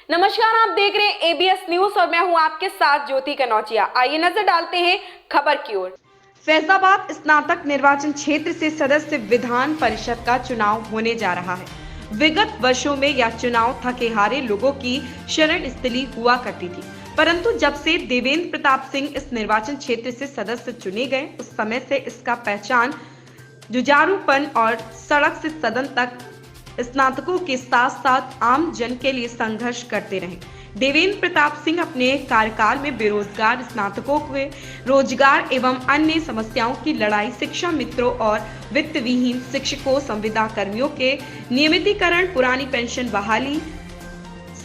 नमस्कार, आप देख रहे हैं एबीएस न्यूज और मैं हूं आपके साथ ज्योति कनौजिया। आइए नजर डालते हैं खबर की ओर। फैजाबाद स्नातक निर्वाचन क्षेत्र से सदस्य विधान परिषद का चुनाव होने जा रहा है। विगत वर्षों में यह चुनाव थके हारे लोगों की शरण स्थली हुआ करती थी, परंतु जब से देवेंद्र प्रताप सिंह इस निर्वाचन क्षेत्र से सदस्य चुने गए, उस समय से इसका पहचान जुझारूपन और सड़क से सदन तक स्नातकों के साथ साथ आम जन के लिए संघर्ष करते रहे। देवेंद्र प्रताप सिंह अपने कार्यकाल में बेरोजगार स्नातकों के रोजगार एवं अन्य समस्याओं की लड़ाई, शिक्षा मित्रों और वित्त विहीन शिक्षकों, संविदा कर्मियों के नियमितीकरण, पुरानी पेंशन बहाली,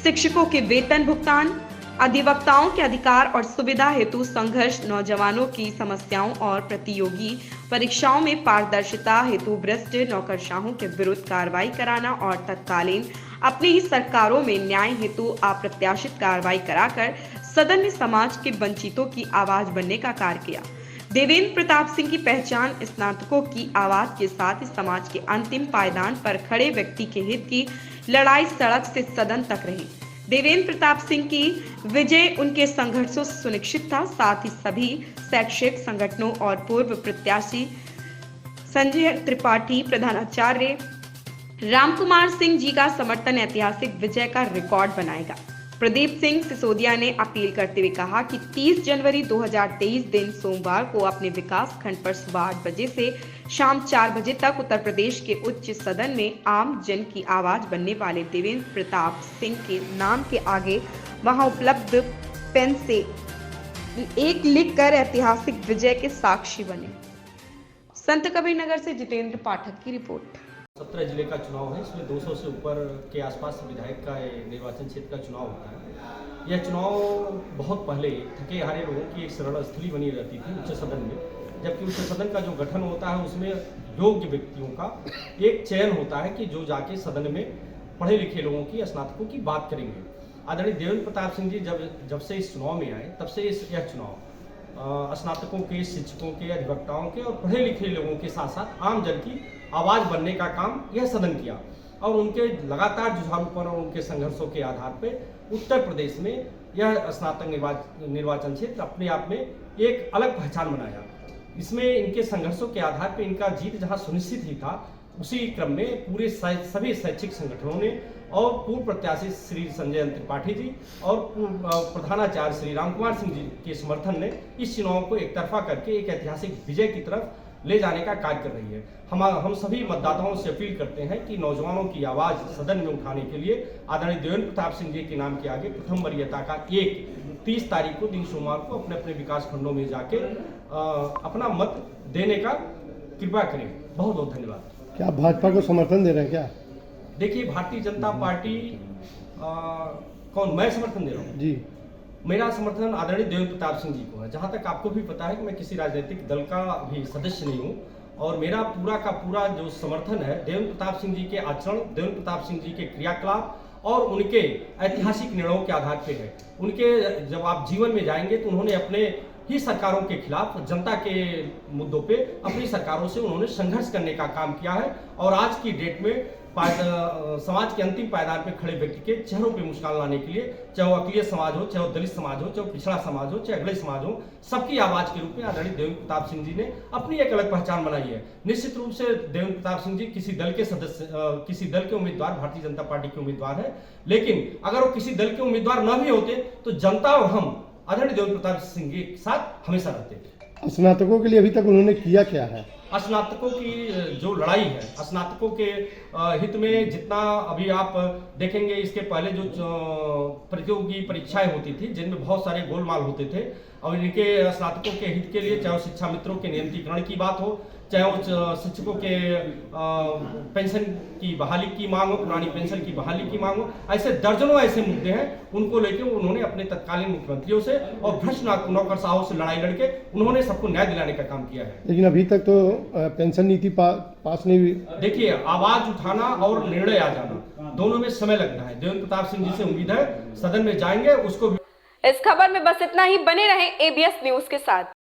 शिक्षकों के वेतन भुगतान, अधिवक्ताओं के अधिकार और सुविधा हेतु संघर्ष, नौजवानों की समस्याओं और प्रतियोगी परीक्षाओं में पारदर्शिता हेतु भ्रष्ट नौकरशाहों के विरुद्ध कार्रवाई कराना और तत्कालीन अपनी ही सरकारों में न्याय हेतु अप्रत्याशित कार्रवाई कराकर सदन में समाज के वंचितों की आवाज बनने का कार्य किया। देवेंद्र प्रताप सिंह की पहचान स्नातकों की आवाज के साथ ही समाज के अंतिम पायदान पर खड़े व्यक्ति के हित की लड़ाई सड़क से सदन तक रही। देवेंद्र प्रताप सिंह की विजय उनके संघर्षों से सुनिश्चित था। साथ ही सभी शैक्षिक संगठनों और पूर्व प्रत्याशी संजय त्रिपाठी, प्रधानाचार्य रामकुमार सिंह जी का समर्थन ऐतिहासिक विजय का रिकॉर्ड बनाएगा। प्रदीप सिंह सिसोदिया ने अपील करते हुए कहा कि 30 जनवरी 2023 दिन सोमवार को अपने विकास खंड पर सुबह 8 बजे से शाम 4 बजे तक उत्तर प्रदेश के उच्च सदन में आम जन की आवाज बनने वाले देवेंद्र प्रताप सिंह के नाम के आगे वहां उपलब्ध पेन से एक लिख कर ऐतिहासिक विजय के साक्षी बने। संत कबीर नगर से जितेंद्र पाठक की रिपोर्ट। 17 जिले का चुनाव है, इसमें 200 से ऊपर के आसपास विधायक का निर्वाचन क्षेत्र का चुनाव होता है। यह चुनाव बहुत पहले थके हारे लोगों की एक शरण स्थली बनी रहती थी उच्च सदन में, जबकि उच्च सदन का जो गठन होता है उसमें योग्य व्यक्तियों का एक चयन होता है कि जो जाके सदन में पढ़े लिखे लोगों की, स्नातकों की बात करेंगे। आदरणीय देवेंद्र प्रताप सिंह जी जब से इस चुनाव में आए, तब से यह चुनाव स्नातकों के, शिक्षकों के, अधिवक्ताओं के और पढ़े लिखे लोगों के साथ साथ आम जन की आवाज बनने का काम यह सदन किया। और उनके लगातार जुझारूपन और उनके संघर्षों के आधार पर उत्तर प्रदेश में यह स्नातक निर्वाचन क्षेत्र अपने आप में एक अलग पहचान बनाया। इसमें इनके संघर्षों के आधार पर इनका जीत जहां सुनिश्चित ही था, उसी क्रम में पूरे सभी शैक्षिक संगठनों ने और पूर्व प्रत्याशी श्री संजय त्रिपाठी जी और प्रधानाचार्य श्री रामकुमार सिंह जी के समर्थन ने इस चुनाव को एक तरफा करके एक ऐतिहासिक विजय की तरफ ले जाने का कार्य कर रही है। हम सभी मतदाताओं से अपील करते हैं कि नौजवानों की आवाज सदन में उठाने के लिए आदरणीय देवेंद्र प्रताप सिंह जी के नाम के आगे प्रथम वरीयता का 30 तारीख को दिन सोमवार को अपने अपने विकास खंडों में जाके अपना मत देने का कृपा करें। बहुत बहुत धन्यवाद। क्या भाजपा को समर्थन दे रहे हैं क्या? देखिए, भारतीय जनता पार्टी मैं समर्थन दे रहा हूँ जी। मेरा समर्थन आदरणीय देवेंद्र प्रताप सिंह जी को है। जहां तक आपको भी पता है कि मैं किसी राजनीतिक दल का भी सदस्य नहीं हूं और मेरा पूरा का पूरा जो समर्थन है देवेंद्र प्रताप सिंह जी के आचरण, देवेंद्र प्रताप सिंह जी के क्रियाकलाप और उनके ऐतिहासिक निर्णयों के आधार पर है। उनके जब आप जीवन में जाएंगे तो उन्होंने अपने ही सरकारों के खिलाफ, जनता के मुद्दों पे अपनी सरकारों से उन्होंने संघर्ष करने का काम किया है और आज की डेट में समाज के अंतिम पायदान पे खड़े व्यक्ति के चेहरों पे मुस्कान लाने के लिए, चाहे वो अकलियत समाज हो, चाहे वो दलित समाज हो, चाहे वो पिछड़ा समाज हो, चाहे अगले समाज हो, सबकी आवाज के रूप में आदरणीय देवेंद्र प्रताप सिंह जी ने अपनी एक अलग पहचान बनाई है। निश्चित रूप से देवेंद्र प्रताप सिंह जी किसी दल के सदस्य, किसी दल के उम्मीदवार, भारतीय जनता पार्टी के उम्मीदवार है, लेकिन अगर वो किसी दल के उम्मीदवार न भी होते तो जनता और हम आदरणीय देवेंद्र प्रताप सिंह जी के साथ हमेशा रहते। स्नातकों के लिए अभी तक उन्होंने किया क्या है? स्नातकों की जो लड़ाई है, स्नातकों के हित में जितना अभी आप देखेंगे, इसके पहले जो प्रतियोगी परीक्षाएं होती थी जिनमें बहुत सारे गोलमाल होते थे, और इनके स्नातकों के हित के लिए चाहे शिक्षा मित्रों के नियमितीकरण की बात हो, चाहे वो शिक्षकों के पेंशन की बहाली की मांग हो, पुरानी पेंशन की बहाली की मांग हो, ऐसे दर्जनों ऐसे मुद्दे हैं, उनको लेकर उन्होंने अपने तत्कालीन मुख्यमंत्रियों से और भ्रष्ट नौकरशाहों से लड़ाई लड़के उन्होंने सबको न्याय दिलाने का काम किया है। लेकिन अभी तक तो पेंशन नीति पास नहीं हुई। देखिए, आवाज उठाना और निर्णय आ जाना दोनों में समय लगता है। देवेंद्र प्रताप सिंह जी से उम्मीद है सदन में जाएंगे उसको। इस खबर में बस इतना ही। बने रहें एबीएस न्यूज के साथ।